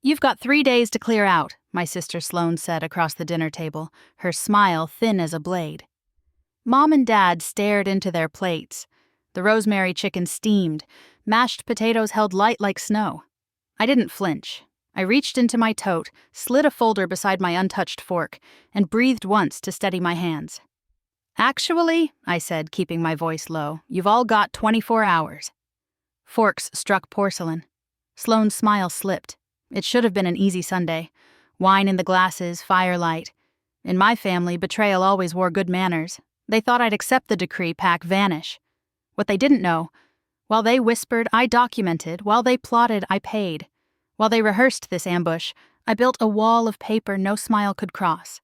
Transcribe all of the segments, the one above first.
You've got 3 days to clear out, my sister Sloane said across the dinner table, her smile thin as a blade. Mom and Dad stared into their plates. The rosemary chicken steamed, mashed potatoes held light like snow. I didn't flinch. I reached into my tote, slid a folder beside my untouched fork, and breathed once to steady my hands. Actually, I said, keeping my voice low, you've all got 24 hours. Forks struck porcelain. Sloane's smile slipped. It should have been an easy Sunday. Wine in the glasses, firelight. In my family, betrayal always wore good manners. They thought I'd accept the decree, pack, vanish. What they didn't know, while they whispered, I documented. While they plotted, I paid. While they rehearsed this ambush, I built a wall of paper no smile could cross.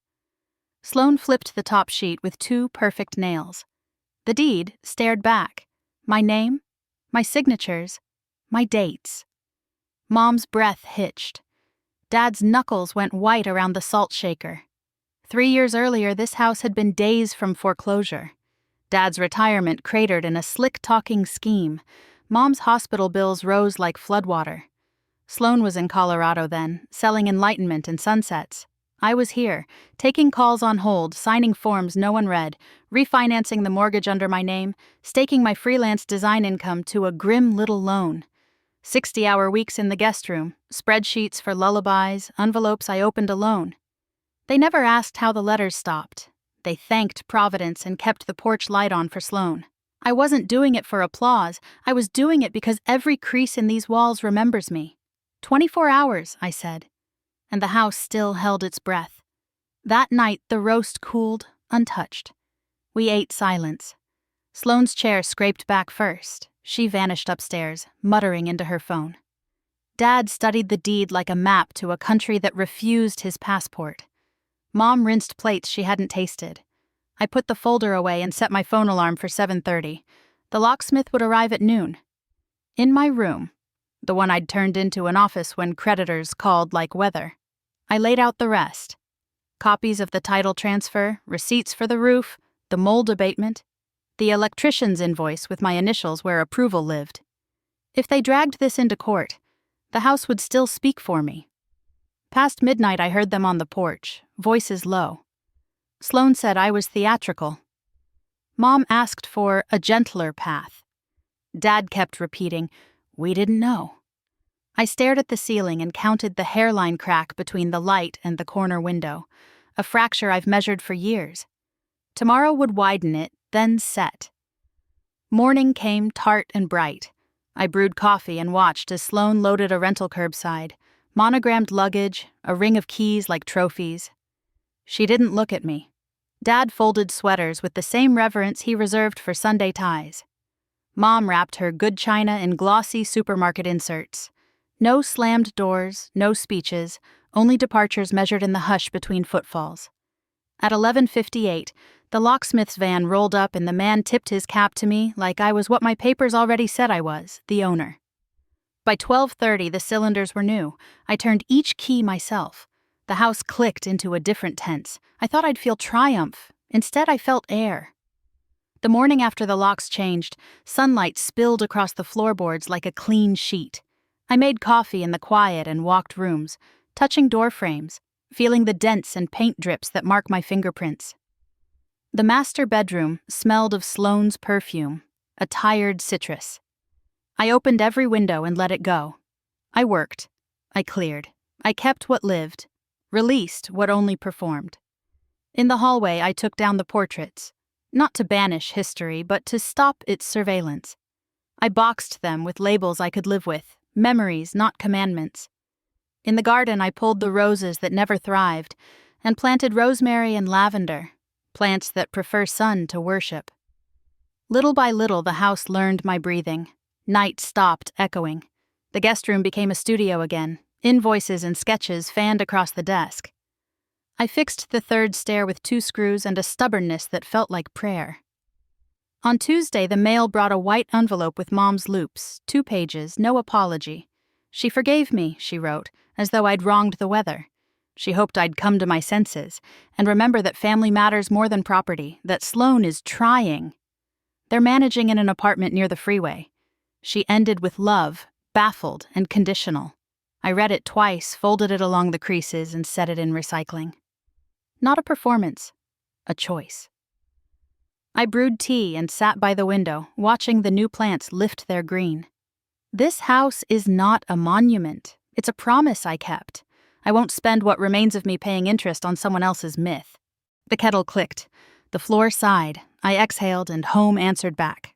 Sloane flipped the top sheet with 2 perfect nails. The deed stared back. My name, my signatures, my dates. Mom's breath hitched. Dad's knuckles went white around the salt shaker. 3 years earlier, this house had been days from foreclosure. Dad's retirement cratered in a slick-talking scheme. Mom's hospital bills rose like floodwater. Sloane was in Colorado then, selling enlightenment and sunsets. I was here, taking calls on hold, signing forms no one read, refinancing the mortgage under my name, staking my freelance design income to a grim little loan. 60-hour weeks in the guest room, spreadsheets for lullabies, envelopes I opened alone. They never asked how the letters stopped. They thanked Providence and kept the porch light on for Sloane. I wasn't doing it for applause. I was doing it because every crease in these walls remembers me. 24 hours, I said, and the house still held its breath. That night, the roast cooled, untouched. We ate silence. Sloane's chair scraped back first. She vanished upstairs, muttering into her phone. Dad studied the deed like a map to a country that refused his passport. Mom rinsed plates she hadn't tasted. I put the folder away and set my phone alarm for 7:30. The locksmith would arrive at noon. In my room, the one I'd turned into an office when creditors called like weather, I laid out the rest. Copies of the title transfer, receipts for the roof, the mold abatement, the electrician's invoice with my initials where approval lived. If they dragged this into court, the house would still speak for me. Past midnight, I heard them on the porch, voices low. Sloane said I was theatrical. Mom asked for a gentler path. Dad kept repeating, we didn't know. I stared at the ceiling and counted the hairline crack between the light and the corner window, a fracture I've measured for years. Tomorrow would widen it, then set. Morning came tart and bright. I brewed coffee and watched as Sloane loaded a rental curbside, monogrammed luggage, a ring of keys like trophies. She didn't look at me. Dad folded sweaters with the same reverence he reserved for Sunday ties. Mom wrapped her good china in glossy supermarket inserts. No slammed doors, no speeches, only departures measured in the hush between footfalls. At 11:58, the locksmith's van rolled up and the man tipped his cap to me like I was what my papers already said I was, the owner. By 12:30, the cylinders were new. I turned each key myself. The house clicked into a different tense. I thought I'd feel triumph. Instead, I felt air. The morning after the locks changed, sunlight spilled across the floorboards like a clean sheet. I made coffee in the quiet and walked rooms, touching door frames, feeling the dents and paint drips that mark my fingerprints. The master bedroom smelled of Sloane's perfume, a tired citrus. I opened every window and let it go. I worked. I cleared. I kept what lived, released what only performed. In the hallway, I took down the portraits. Not to banish history, but to stop its surveillance. I boxed them with labels I could live with, memories, not commandments. In the garden, I pulled the roses that never thrived, and planted rosemary and lavender, plants that prefer sun to worship. Little by little, the house learned my breathing. Night stopped echoing. The guest room became a studio again. Invoices and sketches fanned across the desk. I fixed the third stair with 2 screws and a stubbornness that felt like prayer. On Tuesday, the mail brought a white envelope with Mom's loops, 2 pages, no apology. She forgave me, she wrote, as though I'd wronged the weather. She hoped I'd come to my senses and remember that family matters more than property, that Sloane is trying. They're managing in an apartment near the freeway. She ended with love, baffled and conditional. I read it twice, folded it along the creases, and set it in recycling. Not a performance, a choice. I brewed tea and sat by the window, watching the new plants lift their green. This house is not a monument. It's a promise I kept. I won't spend what remains of me paying interest on someone else's myth. The kettle clicked. The floor sighed. I exhaled, and home answered back.